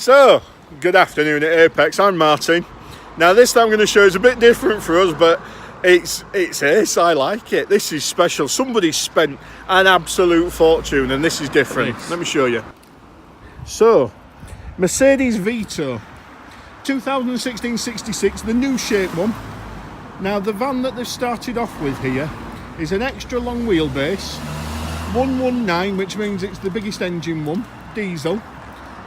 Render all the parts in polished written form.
So, good afternoon at Apex, I'm Martin. Now this that I'm going to show is a bit different for us, but it's ace, I like it. This is special. Somebody spent an absolute fortune and this is different. Let me show you. So, Mercedes Vito, 2016-66, the new shape one. Now the van that they've started off with here is an extra long wheelbase, 119, which means it's the biggest engine one, diesel,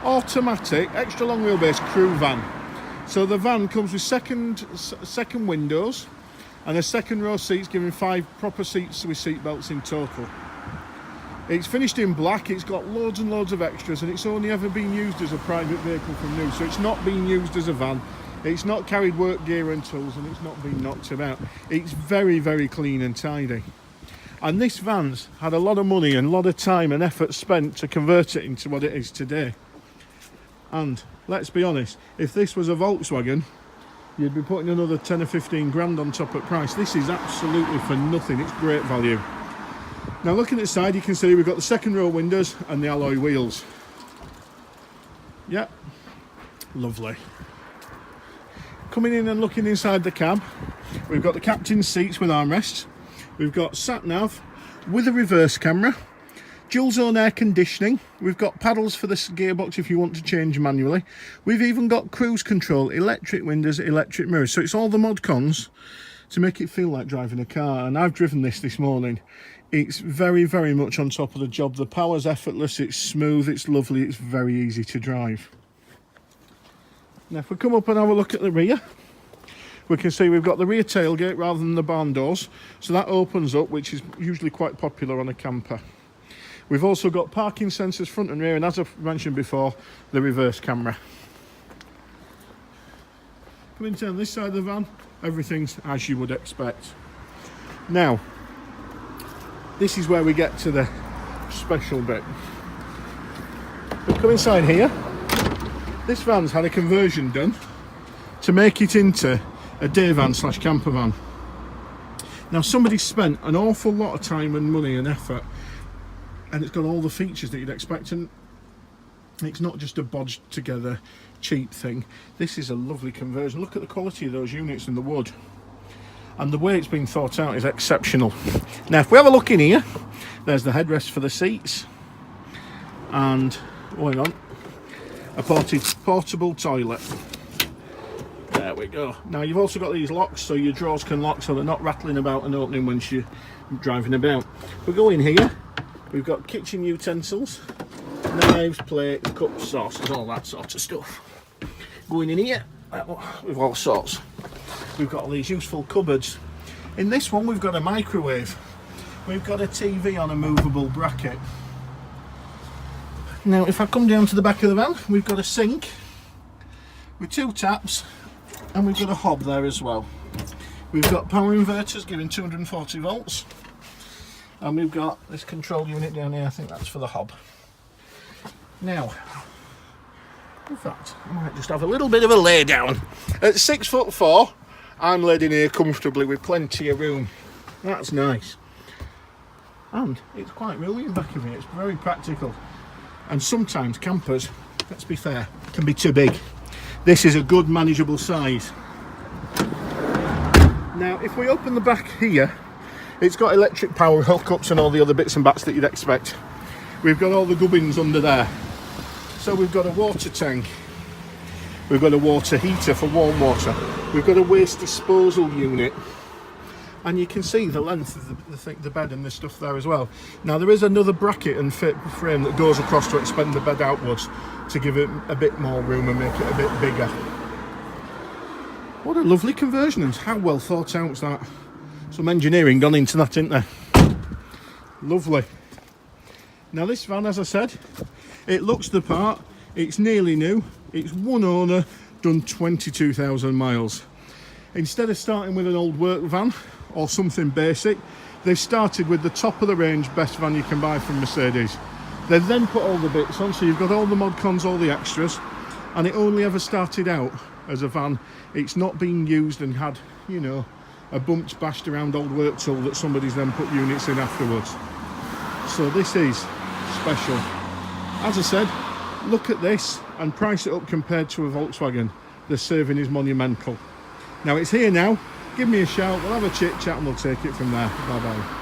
automatic, extra long wheelbase crew van. So the van comes with second windows and a second row seats, giving 5 proper seats with seat belts in total. It's finished in black, it's got loads and loads of extras, and it's only ever been used as a private vehicle from new, so it's not been used as a van. It's not carried work gear and tools, and it's not been knocked about. It's very, very clean and tidy. And this van's had a lot of money and a lot of time and effort spent to convert it into what it is today. And let's be honest, if this was a Volkswagen, you'd be putting another 10 or 15 grand on top of price. This is absolutely for nothing. It's great value. Now looking at the side, you can see we've got the second row windows and the alloy wheels. Yep, lovely. Coming in and looking inside the cab, we've got the captain's seats with armrests. We've got sat nav with a reverse camera, dual zone air conditioning. We've got paddles for the gearbox if you want to change manually. We've even got cruise control, electric windows, electric mirrors. So it's all the mod cons to make it feel like driving a car. And I've driven this morning. It's very, very much on top of the job. The power's effortless, it's smooth, it's lovely, it's very easy to drive. Now if we come up and have a look at the rear, we can see we've got the rear tailgate rather than the barn doors, so that opens up, which is usually quite popular on a camper. We've also got parking sensors front and rear, and as I've mentioned before, the reverse camera. Coming down this side of the van, everything's as you would expect. Now, this is where we get to the special bit. We come inside here. This van's had a conversion done to make it into a day van / camper van. Now somebody spent an awful lot of time and money and effort, and it's got all the features that you'd expect, and it's not just a bodged together cheap thing. This is a lovely conversion. Look at the quality of those units in the wood, and the way it's been thought out is exceptional. Now if we have a look in here, there's the headrest for the seats, and going on, a portable toilet. There we go. Now you've also got these locks, so your drawers can lock so they're not rattling about and opening once you're driving about. We go in here, we've got kitchen utensils, knives, plates, cups, saucers, all that sort of stuff. Going in here with all sorts. We've got all these useful cupboards. In this one we've got a microwave. We've got a TV on a movable bracket. Now if I come down to the back of the van, we've got a sink with 2 taps, and we've got a hob there as well. We've got power inverters giving 240 volts, and we've got this control unit down here. I think that's for the hob. Now, in fact, I might just have a little bit of a lay down. At 6'4", I'm laid in here comfortably with plenty of room. That's nice. And it's quite roomy in the back of here. It's very practical. And sometimes campers, let's be fair, can be too big. This is a good manageable size. Now if we open the back here, it's got electric power hookups and all the other bits and bats that you'd expect. We've got all the gubbins under there. So we've got a water tank, we've got a water heater for warm water, we've got a waste disposal unit, and you can see the length of the bed and the stuff there as well. Now there is another bracket and frame that goes across to expand the bed outwards to give it a bit more room and make it a bit bigger. What a lovely conversion, and how well thought out is that. Some engineering gone into that, isn't there? Lovely. Now this van, as I said, it looks the part, it's nearly new, it's one owner, done 22,000 miles. Instead of starting with an old work van or something basic, they started with the top of the range best van you can buy from Mercedes. They then put all the bits on, so you've got all the mod cons, all the extras, and it only ever started out as a van. It's not been used and had, you know, a bumped, bashed around old work tool that somebody's then put units in afterwards. So this is special. As I said, look at this and price it up compared to a Volkswagen. The serving is monumental. Now it's here now. Give me a shout. We'll have a chit chat and we'll take it from there. Bye bye.